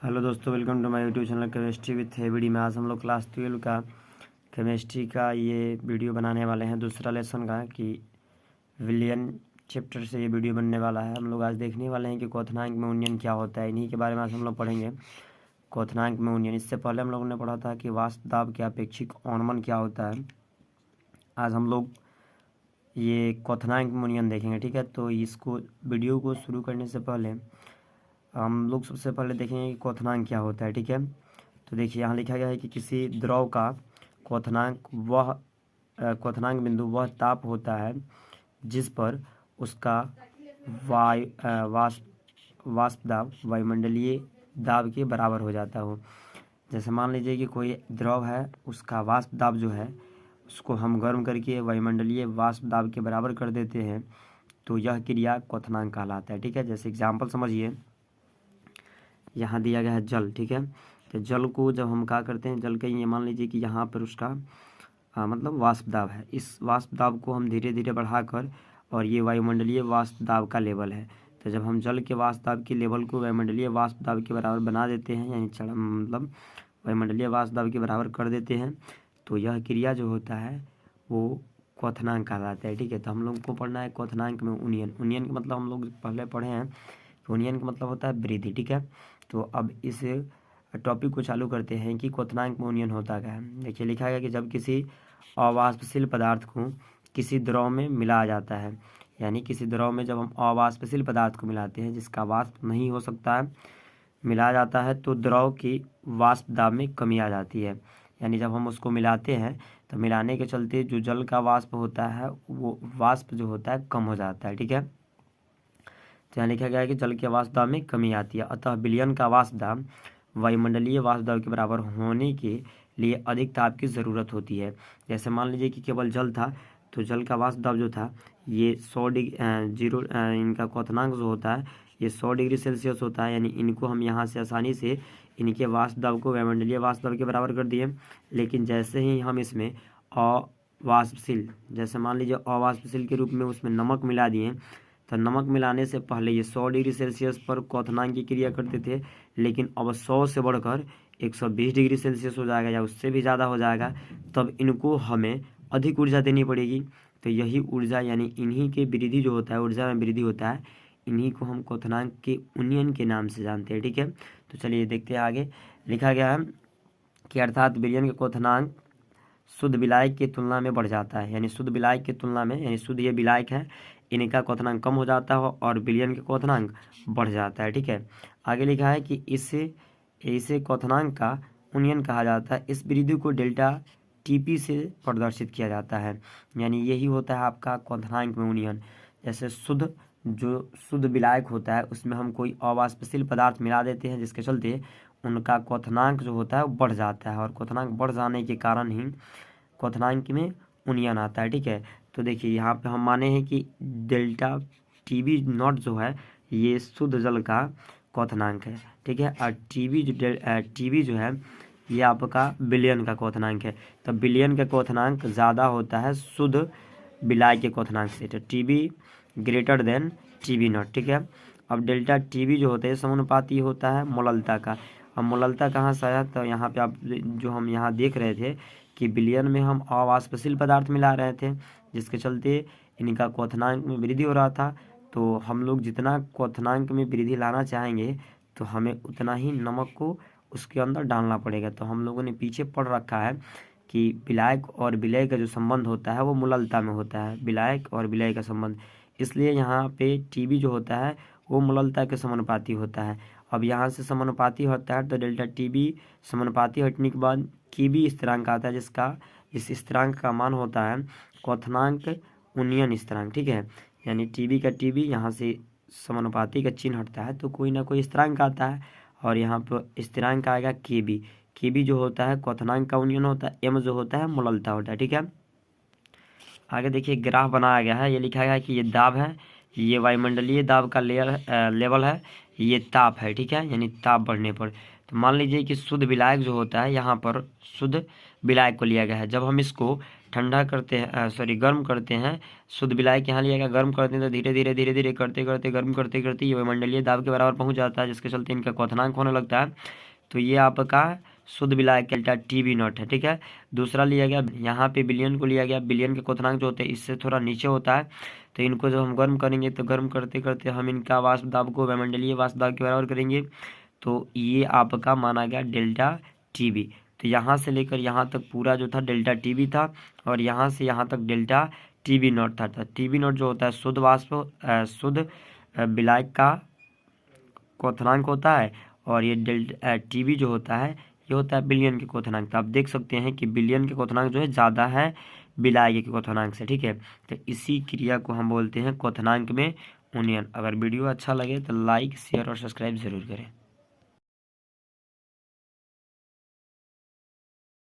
Hello दोस्तों, welcome to my YouTube channel chemistry with ABD में। आज हम लोग क्लास 12 का केमिस्ट्री का ये वीडियो बनाने वाले हैं, दूसरा लेसन का कि विलियन चैप्टर से ये वीडियो बनने वाला है। हम लोग आज देखने वाले हैं कि क्वथनांक में यूनियन क्या होता है। इन्हीं के बारे में आज हम लोग पढ़ेंगे, क्वथनांक में यूनियन। इससे पहले हम लोगों ने पढ़ा था कि वाष्प दाब के अपेक्षिक अवनमन क्या होता है। आज हम लोग ये क्वथनांक में यूनियन देखेंगे, ठीक है। तो इसको वीडियो को शुरू करने से पहले हम लोग सबसे पहले देखेंगे कि क्वथनांक क्या होता है, ठीक है। तो देखिए यहाँ लिखा गया है कि किसी द्रव का क्वथनांक बिंदु वह ताप होता है जिस पर उसका वाष्प दाब वायुमंडलीय दाब के बराबर हो जाता हो। जैसे मान लीजिए कि कोई द्रव है, उसका वाष्प दाब जो है उसको हम गर्म करके वायुमंडलीय वाष्प दाब के बराबर कर देते हैं, तो यह क्रिया क्वथनांक कहलाता है, ठीक है। जैसे एग्जाम्पल समझिए, यहाँ दिया गया है जल, ठीक है। तो जल को जब हम क्या करते हैं, जल का ये मान लीजिए कि यहाँ पर उसका मतलब वाष्प दाब है। इस वाष्प दाब को हम धीरे धीरे बढ़ाकर, और ये वायुमंडलीय वाष्प दाब का लेवल है, तो जब हम जल के वाष्प दाब के लेवल को वायुमंडलीय वाष्प दाब के बराबर बना देते हैं, यानी मतलब वायुमंडलीय वाष्प दाब के बराबर कर देते हैं, तो यह क्रिया जो होता है वो क्वथनांक कहलाता है, ठीक है। तो हम लोग को पढ़ना है क्वथनांक में यूनियन। यूनियन का मतलब हम लोग पहले पढ़े हैं, यूनियन का मतलब होता है वृद्धि, ठीक है। तो अब इस टॉपिक को चालू करते हैं कि क्वथनांक में यूनियन होता क्या है। देखिए लिखा गया कि जब किसी अवाष्पशील पदार्थ को किसी द्रव में मिलाया जाता है, यानी किसी द्रव में जब हम अवाष्पशील पदार्थ को मिलाते हैं जिसका वाष्प नहीं हो सकता है, मिलाया जाता है, तो द्रव की वाष्प दाब में कमी आ जाती है। यानी जब हम उसको मिलाते हैं तो मिलाने के चलते जो जल का वाष्प होता है वो वाष्प जो होता है कम हो जाता है, ठीक है। तो यहाँ लिखा गया है कि जल के वाष्प दाब में कमी आती है, अतः विलयन का वाष्प दाब वायुमंडलीय वाष्प दाब के बराबर होने के लिए अधिक ताप की ज़रूरत होती है। जैसे मान लीजिए कि केवल जल था, तो जल का वाष्प दाब जो था ये 100 डिग्री इनका क्वथनांक जो होता है ये 100 डिग्री सेल्सियस होता है। यानी इनको हम यहाँ से आसानी से इनके वाष्प दाब को वायुमंडलीय वाष्प दाब के बराबर कर दिए। लेकिन जैसे ही हम इसमें अवाष्पशील, जैसे मान लीजिए अवाष्पशील के रूप में उसमें नमक मिला दिए, तो नमक मिलाने से पहले ये 100 डिग्री सेल्सियस पर क्वथनांक की क्रिया करते थे, लेकिन अब 100 से बढ़कर 120 डिग्री सेल्सियस हो जाएगा या उससे भी ज़्यादा हो जाएगा, तब इनको हमें अधिक ऊर्जा देनी पड़ेगी। तो यही ऊर्जा यानी इन्हीं के वृद्धि जो होता है, ऊर्जा में वृद्धि होता है, इन्हीं को हम क्वथनांक के यूनियन के नाम से जानते हैं, ठीक है। तो चलिए देखते हैं आगे। लिखा गया है कि अर्थात विलयन का क्वथनांक शुद्ध विलायक की तुलना में बढ़ जाता है, यानी शुद्ध विलायक की तुलना में, यानी शुद्ध ये विलायक है, इनका क्वथनांक कम हो जाता है और विलयन का क्वथनांक बढ़ जाता है, ठीक है। आगे लिखा है कि इसे क्वथनांक का यूनियन कहा जाता है। इस वृद्धि को डेल्टा टीपी से प्रदर्शित किया जाता है, यानी यही होता है आपका क्वथनांक में यूनियन। जैसे जो शुद्ध विलायक होता है उसमें हम कोई अवाष्पशील पदार्थ मिला देते हैं, जिसके चलते उनका क्वथनांक जो होता है वो बढ़ जाता है, और क्वथनांक बढ़ जाने के कारण ही क्वथनांक में यूनियन आता है, ठीक है। तो देखिए यहाँ पे हम माने हैं कि डेल्टा टीबी नॉट जो है ये शुद्ध जल का क्वथनांक है, ठीक है। और टीबी जो है ये आपका विलयन का क्वथनांक है। तो विलयन का क्वथनांक ज़्यादा होता है शुद्ध विलायक के क्वथनांक से, तो TB greater than TB naught, ठीक है। अब डेल्टा टीबी जो होता है समानुपाती होता है मोललता का। अब मोललता कहाँ से आया, तो यहाँ पे आप जो हम यहाँ देख रहे थे कि विलयन में हम अवाष्पशील पदार्थ मिला रहे थे, जिसके चलते इनका क्वथनांक में वृद्धि हो रहा था। तो हम लोग जितना क्वथनांक में वृद्धि लाना चाहेंगे तो हमें उतना ही नमक को उसके अंदर डालना पड़ेगा। तो हम लोगों ने पीछे पढ़ रखा है कि विलायक और विलय का जो संबंध होता है वो मोललता में होता है, विलायक और विलय का संबंध। इसलिए यहाँ पे टीबी जो होता है वो मोललता के समानुपाती होता है। अब यहाँ से समानुपाती होता है तो डेल्टा टीबी समानुपाती हटने के बाद कीबी स्थिरांक आता है, जिस स्थिरांक का मान होता है क्वथनांक यूनियन स्थिरांक, ठीक है। यानी टीबी का टीबी यहाँ से समानुपाती का चिन्ह हटता है तो कोई ना कोई स्थिरांक आता है, और यहाँ पर स्थिरांक आएगा केबी जो होता है क्वथनांक का यूनियन होता है, एम जो होता है मोललता होता है, ठीक है। आगे देखिए ग्राफ बनाया गया है, ये लिखा गया है कि ये दाब है, ये वायुमंडलीय दाब का लेवल है, ये ताप है, ठीक है, यानी ताप बढ़ने पर। तो मान लीजिए कि शुद्ध विलायक जो होता है, यहाँ पर शुद्ध विलायक को लिया गया है। जब हम इसको ठंडा करते हैं, गर्म करते हैं, शुद्ध विलायक यहाँ लिया गया, गर्म करते हैं तो धीरे धीरे करते करते गर्म करते करते ये वायुमंडलीय दाब के बराबर पहुँच जाता है, जिसके चलते इनका क्वथनांक होने लगता है। तो ये आपका शुद्ध विलायक डेल्टा TB0 है, ठीक है। दूसरा लिया गया, यहाँ पे विलयन को लिया गया। विलयन के क्वथनांक जो होते हैं इससे थोड़ा नीचे होता है। तो इनको जब हम गर्म करेंगे तो गर्म करते करते हम इनका वाष्प दाब को वायुमंडलीय वाष्प दाब के बराबर करेंगे। तो ये आपका माना गया डेल्टा TB। तो यहाँ से लेकर यहाँ तक पूरा जो था डेल्टा TB था, और यहाँ से यहाँ तक डेल्टा TB0 था। TB0 जो होता है शुद्ध वाष्प शुद्ध विलायक का क्वथनांक होता है, और ये डेल्टा TB जो होता है ये होता है विलयन के क्वथनांक। तो आप देख सकते हैं कि विलयन के क्वथनांक जो है ज़्यादा है विलायक के क्वथनांक से, ठीक है। तो इसी क्रिया को हम बोलते हैं क्वथनांक में उन्नयन। अगर वीडियो अच्छा लगे तो लाइक शेयर और सब्सक्राइब जरूर करें।